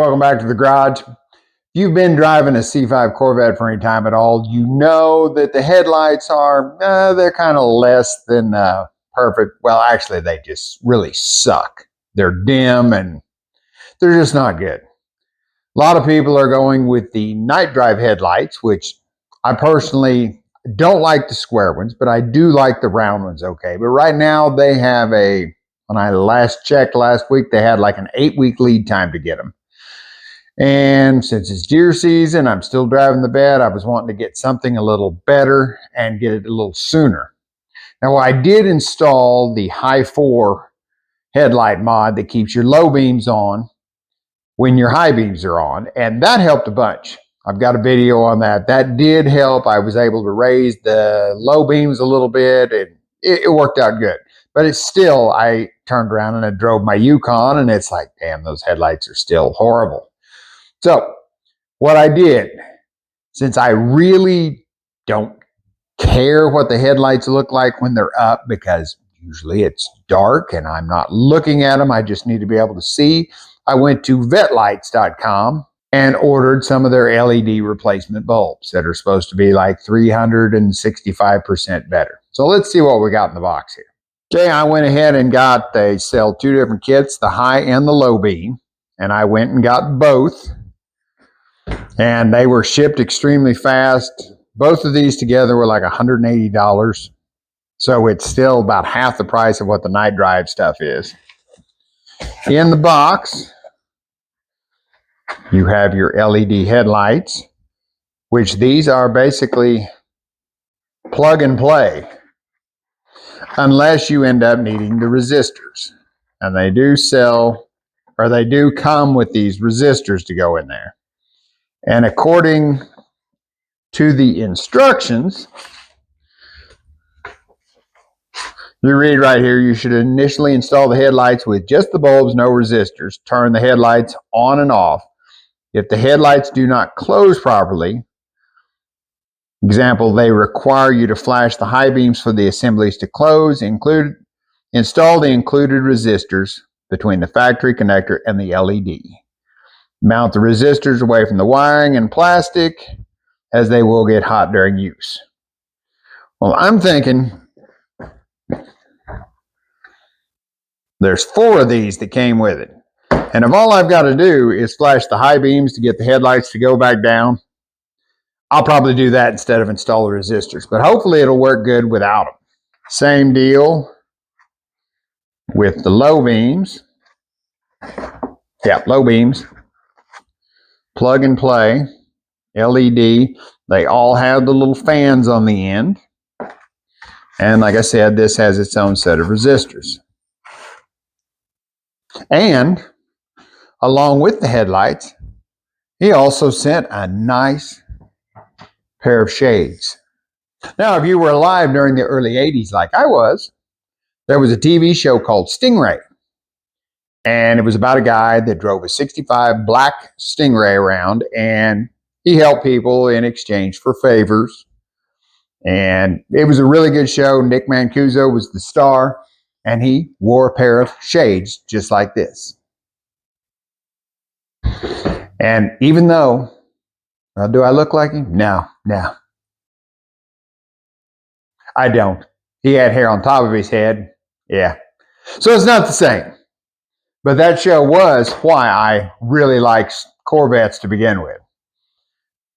Welcome back to the garage. If you've been driving a C5 Corvette for any time at all, you know that the headlights are, they're kind of less than perfect. Well, actually, they just really suck. They're dim and they're just not good. A lot of people are going with the night drive headlights, which I personally don't like the square ones, but I do like the round ones okay. But right now they have when I last checked last week, they had like an 8-week lead time to get them. And since it's deer season, I'm still driving the Vette. I was wanting to get something a little better and get it a little sooner. Now, I did install the high 4 headlight mod that keeps your low beams on when your high beams are on, and that helped a bunch. I've got a video on that. That did help. I was able to raise the low beams a little bit, and it worked out good. But it's still, I turned around and I drove my Yukon, and it's like, damn, those headlights are still horrible. So what I did, since I really don't care what the headlights look like when they're up, because usually it's dark and I'm not looking at them, I just need to be able to see, I went to vettelights.com and ordered some of their LED replacement bulbs that are supposed to be like 365% better. So let's see what we got in the box here. Okay, I went ahead and they sell 2 different kits, the high and the low beam, and I went and got both. And they were shipped extremely fast. Both of these together were like $180. So it's still about half the price of what the night drive stuff is. In the box, you have your LED headlights, which these are basically plug and play, unless you end up needing the resistors. And they do come with these resistors to go in there. And according to the instructions, you read right here, you should initially install the headlights with just the bulbs, no resistors. Turn the headlights on and off. If the headlights do not close properly, example, they require you to flash the high beams for the assemblies to close, install the included resistors between the factory connector and the LED. Mount the resistors away from the wiring and plastic, as they will get hot during use. Well, I'm thinking there's 4 of these that came with it. And if all I've got to do is flash the high beams to get the headlights to go back down, I'll probably do that instead of install the resistors. But hopefully it'll work good without them. Same deal with the low beams. Yeah, low beams. Plug and play. LED. They all have the little fans on the end. And like I said, this has its own set of resistors. And along with the headlights, he also sent a nice pair of shades. Now, if you were alive during the early 80s like I was, there was a TV show called Stingray. And it was about a guy that drove a 65 black Stingray around, and he helped people in exchange for favors. And it was a really good show. Nick Mancuso was the star, and he wore a pair of shades just like this. And even though, do I look like him? No. I don't. He had hair on top of his head. Yeah. So it's not the same. But that show was why I really liked Corvettes to begin with.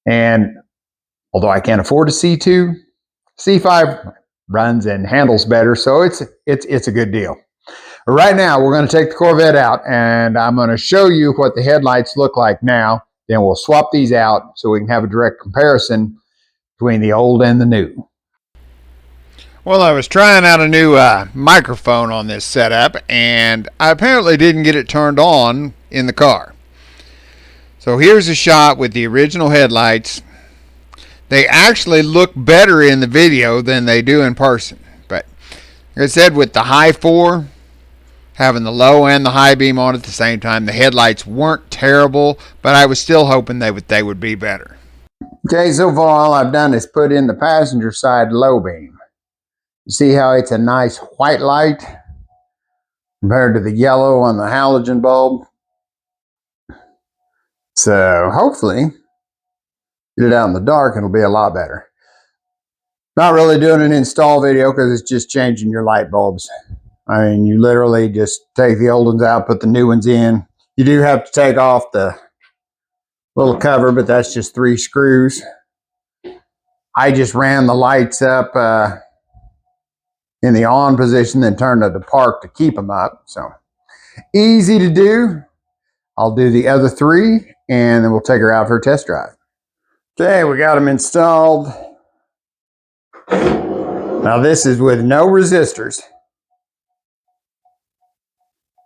And although I can't afford a C2, C5 runs and handles better, so it's a good deal. But right now, we're going to take the Corvette out, and I'm going to show you what the headlights look like now. Then we'll swap these out so we can have a direct comparison between the old and the new. Well, I was trying out a new microphone on this setup, and I apparently didn't get it turned on in the car. So here's a shot with the original headlights. They actually look better in the video than they do in person. But like I said, with the high 4, having the low and the high beam on at the same time, the headlights weren't terrible, but I was still hoping they would be better. Okay, so far all I've done is put in the passenger side low beam. See how it's a nice white light compared to the yellow on the halogen bulb? So hopefully, get it out in the dark and it'll be a lot better. Not really doing an install video because it's just changing your light bulbs. I mean, you literally just take the old ones out, put the new ones in. You do have to take off the little cover, but that's just 3 screws. I just ran the lights up in the on position, then turned to the park to keep them up. So easy to do. I'll do the other 3 and then we'll take her out for a test drive. Okay, we got them installed. Now this is with no resistors.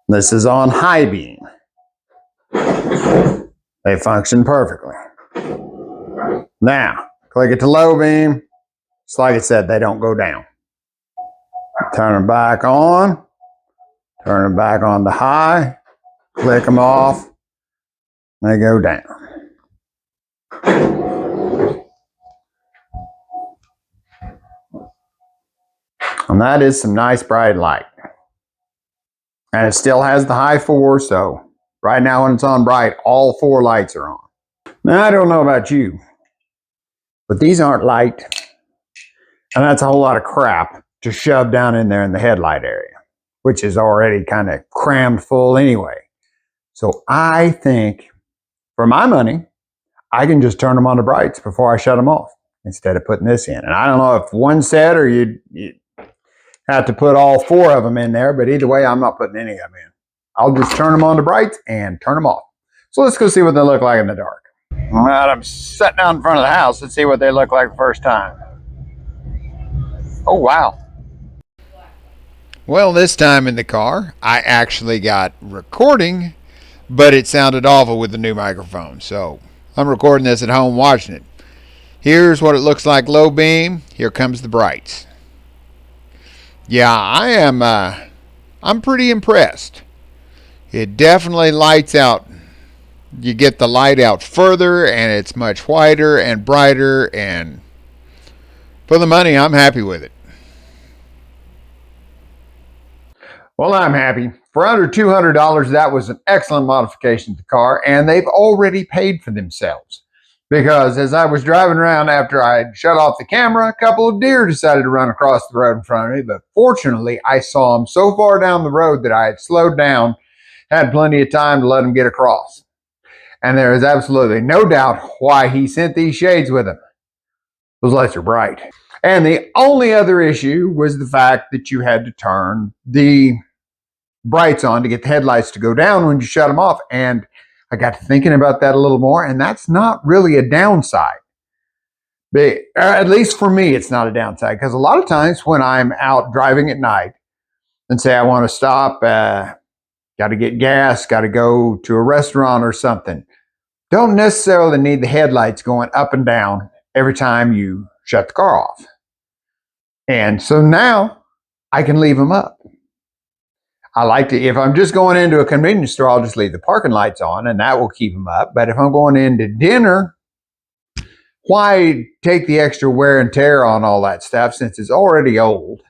This is on high beam. They function perfectly. Now, click it to low beam. Just like I said, they don't go down. Turn them back on. Turn them back on to high. Click them off. They go down. And that is some nice bright light. And it still has the high 4, so right now when it's on bright, all 4 lights are on. Now I don't know about you, but these aren't light. And that's a whole lot of crap to shove down in there in the headlight area, which is already kind of crammed full anyway. So I think, for my money, I can just turn them on to brights before I shut them off instead of putting this in. And I don't know if one set or you have to put all 4 of them in there, but either way, I'm not putting any of them in. I'll just turn them on to brights and turn them off. So let's go see what they look like in the dark. All right, I'm sitting out in front of the house. Let's see what they look like the first time. Oh, wow. Well, this time in the car, I actually got recording, but it sounded awful with the new microphone. So I'm recording this at home, watching it. Here's what it looks like low beam. Here comes the brights. Yeah, I'm pretty impressed. It definitely lights out. You get the light out further, and it's much whiter and brighter, and for the money, I'm happy with it. Well, I'm happy. For under $200, that was an excellent modification to the car, and they've already paid for themselves. Because as I was driving around after I had shut off the camera, a couple of deer decided to run across the road in front of me, but fortunately, I saw them so far down the road that I had slowed down, had plenty of time to let them get across. And there is absolutely no doubt why he sent these shades with him. Those lights are bright. And the only other issue was the fact that you had to turn the brights on to get the headlights to go down when you shut them off. And I got to thinking about that a little more, and that's not really a downside. But, at least for me, it's not a downside, because a lot of times when I'm out driving at night and say I want to stop, got to get gas, got to go to a restaurant or something, don't necessarily need the headlights going up and down every time you shut the car off. And so now I can leave them up. I like to, if I'm just going into a convenience store, I'll just leave the parking lights on and that will keep them up. But if I'm going into dinner, why take the extra wear and tear on all that stuff since it's already old?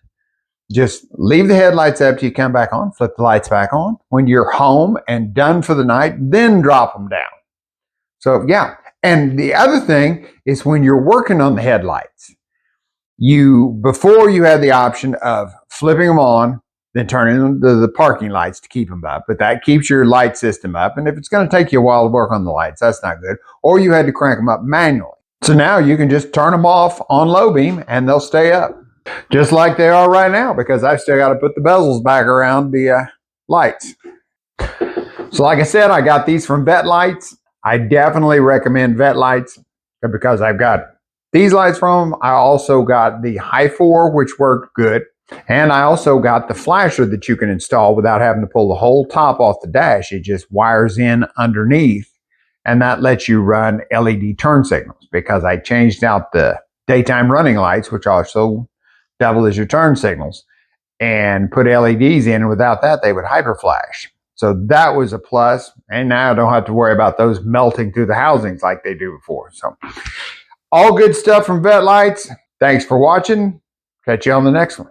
Just leave the headlights up till you come back on, flip the lights back on. When you're home and done for the night, then drop them down. So yeah, and the other thing is when you're working on the headlights, before you had the option of flipping them on, then turning the parking lights to keep them up. But that keeps your light system up. And if it's going to take you a while to work on the lights, that's not good. Or you had to crank them up manually. So now you can just turn them off on low beam and they'll stay up. Just like they are right now, because I've still got to put the bezels back around the lights. So like I said, I got these from Vette lights. I definitely recommend Vette lights because I've got these lights from them. I also got the high 4, which worked good. And I also got the flasher that you can install without having to pull the whole top off the dash. It just wires in underneath, and that lets you run LED turn signals because I changed out the daytime running lights, which also double as your turn signals, and put LEDs in, and without that, they would hyper flash. So that was a plus, and now I don't have to worry about those melting through the housings like they do before. So all good stuff from Vette lights. Thanks for watching. Catch you on the next one.